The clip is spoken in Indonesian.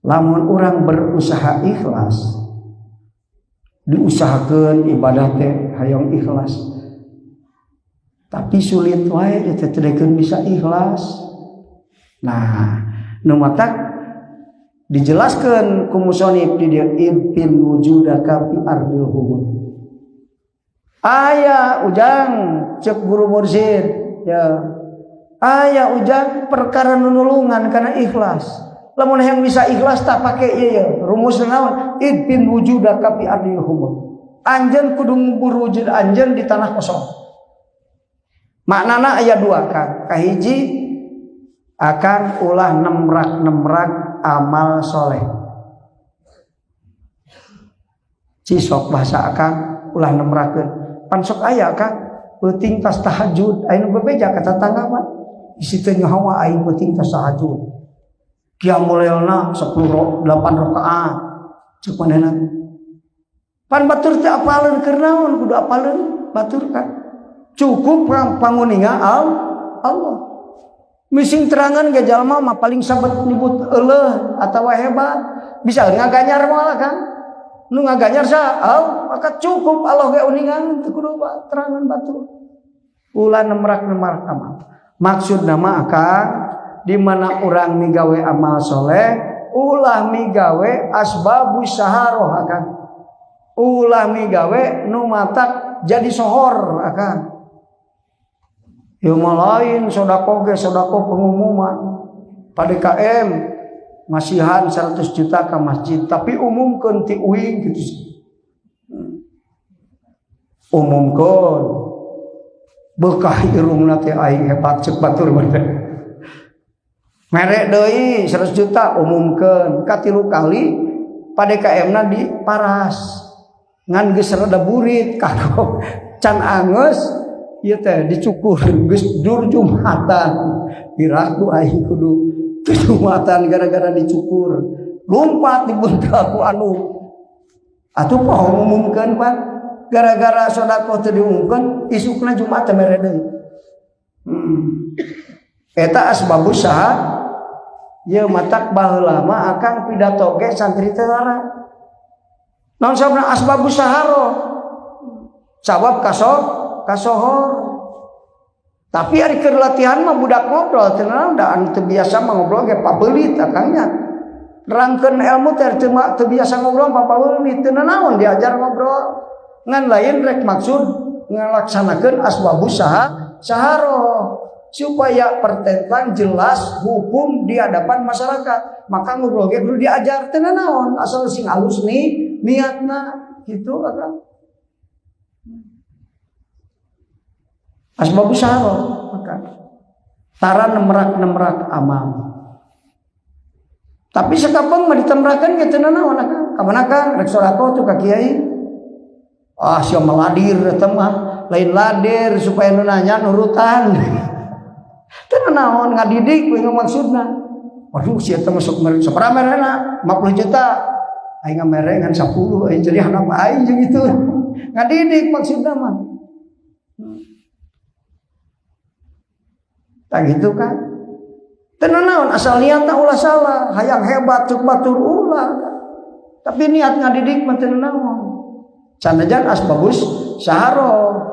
Lamun orang berusaha ikhlas, diusahakan ibadah teh hayang ikhlas, tapi sulit wae eta teh bisa ikhlas. Nah, nu matak dijelaskan ku musannif di dieu ibtil wujudaka fi ardil hubud. Aya ujang cek guru mursyid ya. Aya ujang perkara nunulungan karena ikhlas. Lamun yang bisa ikhlas tak pakai ieu rumus naon ibtil wujudaka fi ardil hubud. Anjeun kudu ngubur wujud anjeun di tanah kosong. Maknana aya dua kan. Kahiji akan ulah nemrak amal soleh. Cisok bahasa akan ulah nemrakeun. Pan sok aya kan peuting tas tahajud. Aya nu bebeja ka tetangga mah. Isi teh nyawa aing peuting tas tahajud. Qiyamul lailna 8 rakaat. Cek manehna. Pan batur teh apaleun keur naon kudu apaleun batur kan. Cukup panguninga Allah. Mising terangan ge jalma mah paling sabet nyebut euleuh atawa hebat. Bisa ngaganyar moal kan. Nu ngaganyar sa maka cukup Allah ge uningan teu kudu terangan batur. Ulah nemrak amal. Maksudna mah akang di mana urang migawe amal soleh, ulah migawe asbabus saharoh akang. Ulah migawe nu matak jadi sohor akang. Ilmu lain sodako pengumuman pada KM masihan 100 juta ke masjid tapi umumkan ti uing gitu umumkan bekah irungna teh aing hebat cek batur bener merek deui 100 juta umumkan katilu kali pada KM na di paras ngan geus rada burit kagok can angeus ieu teh dicukur geus dur Jumatan diraku aing kudu Jumatan gara-gara dicukur lompat di bunta ku anu atuh poho ngumumkeun Pak gara-gara sedekah teu diumumkeun isukna Jumat teh mere deui eta asbabus saha ieu matak baheula mah akang pidato ge santri teh lara naon sabna asbabus saharo sabab kasohor. Tapi ari keur latihan mah budak ngobrol teu naon da anu teu biasa mah ngobrol ge pabeulit akangnya. Nerangkeun ilmu teh teu biasa ngobrol pabeulit teu naon diajar ngobrol. Ngan lain rek maksud ngalaksanakeun asbabus saharo supaya pertentan jelas hukum di hadapan masyarakat. Maka ngobrol ge kudu diajar teu naon asal sing alus nih niatna gitu akang. Asbabus saharo maka tara nemrak amal. Tapi sakabang mah ditemrakeun ge teu naon akang. Kamana kang rek sedekah tuh ka kiai. Sia maladir eta mah lain ladir supaya nu nanya nurutan. Teu naon ngadidik we maksudna. Waduh sia teh masuk mere sabaraha merena 50 juta. Aing mere ngan 10 aing jadi anak aing jeung itu. Ngadidik maksudna mah. Tak gitu kan? Tenan naon asal niatna ulah salah, hayang hebat cuk batur ulah. Tapi niat ngadidik mah tenan naon. Sanajan asbabus saharo.